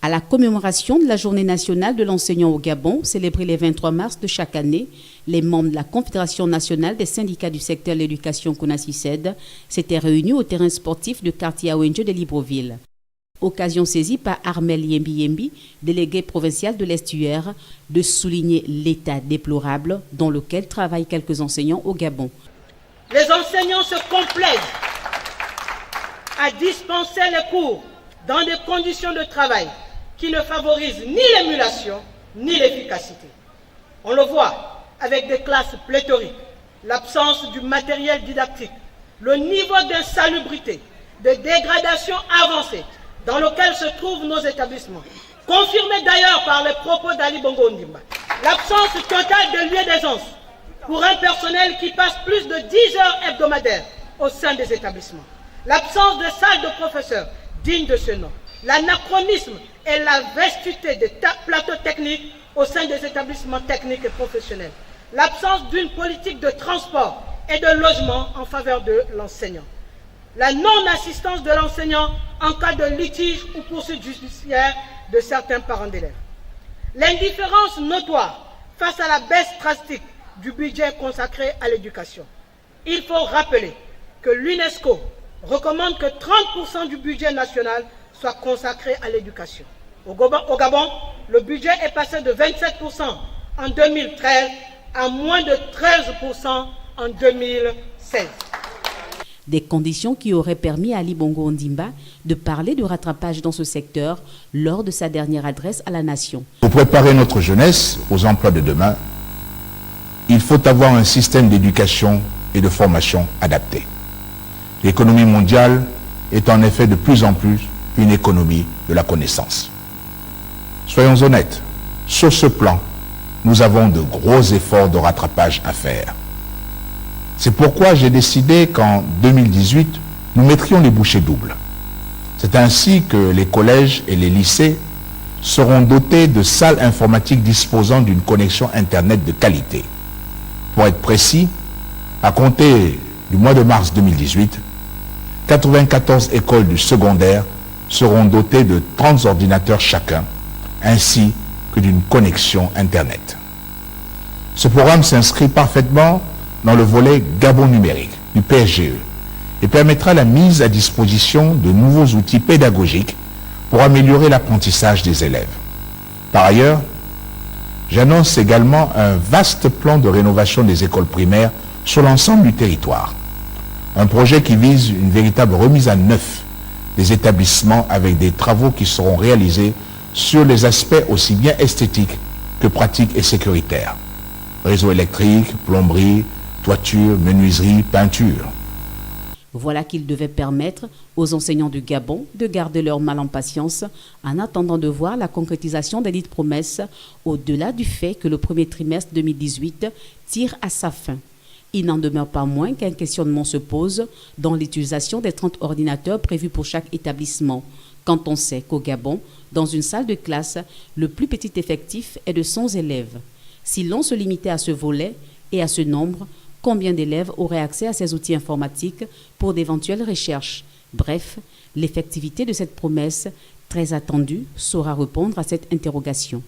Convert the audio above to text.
À la commémoration de la Journée nationale de l'enseignant au Gabon, célébrée le 23 mars de chaque année, les membres de la Confédération nationale des syndicats du secteur de l'éducation CONACYCED s'étaient réunis au terrain sportif du quartier Awenje de Libreville. Occasion saisie par Armel Yembi, délégué provincial de l'Estuaire, de souligner l'état déplorable dans lequel travaillent quelques enseignants au Gabon. Les enseignants se complaisent à dispenser les cours dans des conditions de travail qui ne favorisent ni l'émulation ni l'efficacité. On le voit avec des classes pléthoriques, l'absence du matériel didactique, le niveau d'insalubrité, de dégradation avancée dans lequel se trouvent nos établissements, confirmé d'ailleurs par les propos d'Ali Bongo Ondimba. L'absence totale de lieu d'aisance pour un personnel qui passe plus de 10 heures hebdomadaires au sein des établissements. L'absence de salles de professeurs dignes de ce nom. L'anachronisme et la vastuité des plateaux techniques au sein des établissements techniques et professionnels. L'absence d'une politique de transport et de logement en faveur de l'enseignant. La non-assistance de l'enseignant en cas de litige ou poursuite judiciaire de certains parents d'élèves. L'indifférence notoire face à la baisse drastique du budget consacré à l'éducation. Il faut rappeler que l'UNESCO recommande que 30% du budget national soit consacré à l'éducation. Au Gabon, le budget est passé de 27% en 2013 à moins de 13% en 2016. Des conditions qui auraient permis à Ali Bongo Ondimba de parler de rattrapage dans ce secteur lors de sa dernière adresse à la nation. Pour préparer notre jeunesse aux emplois de demain, il faut avoir un système d'éducation et de formation adapté. L'économie mondiale est en effet de plus en plus une économie de la connaissance. Soyons honnêtes, sur ce plan, nous avons de gros efforts de rattrapage à faire. C'est pourquoi j'ai décidé qu'en 2018, nous mettrions les bouchées doubles. C'est ainsi que les collèges et les lycées seront dotés de salles informatiques disposant d'une connexion Internet de qualité. Pour être précis, à compter du mois de mars 2018, 94 écoles du secondaire seront dotées de 30 ordinateurs chacun, ainsi que d'une connexion Internet. Ce programme s'inscrit parfaitement dans le volet Gabon numérique du PSGE et permettra la mise à disposition de nouveaux outils pédagogiques pour améliorer l'apprentissage des élèves. Par ailleurs, j'annonce également un vaste plan de rénovation des écoles primaires sur l'ensemble du territoire. Un projet qui vise une véritable remise à neuf des établissements avec des travaux qui seront réalisés sur les aspects aussi bien esthétiques que pratiques et sécuritaires. Réseau électrique, plomberie, toiture, menuiserie, peinture. Voilà qu'il devait permettre aux enseignants du Gabon de garder leur mal en patience en attendant de voir la concrétisation des dites promesses au-delà du fait que le premier trimestre 2018 tire à sa fin. Il n'en demeure pas moins qu'un questionnement se pose dans l'utilisation des 30 ordinateurs prévus pour chaque établissement, quand on sait qu'au Gabon, dans une salle de classe, le plus petit effectif est de 100 élèves. Si l'on se limitait à ce volet et à ce nombre, combien d'élèves auraient accès à ces outils informatiques pour d'éventuelles recherches? Bref, l'effectivité de cette promesse, très attendue, saura répondre à cette interrogation.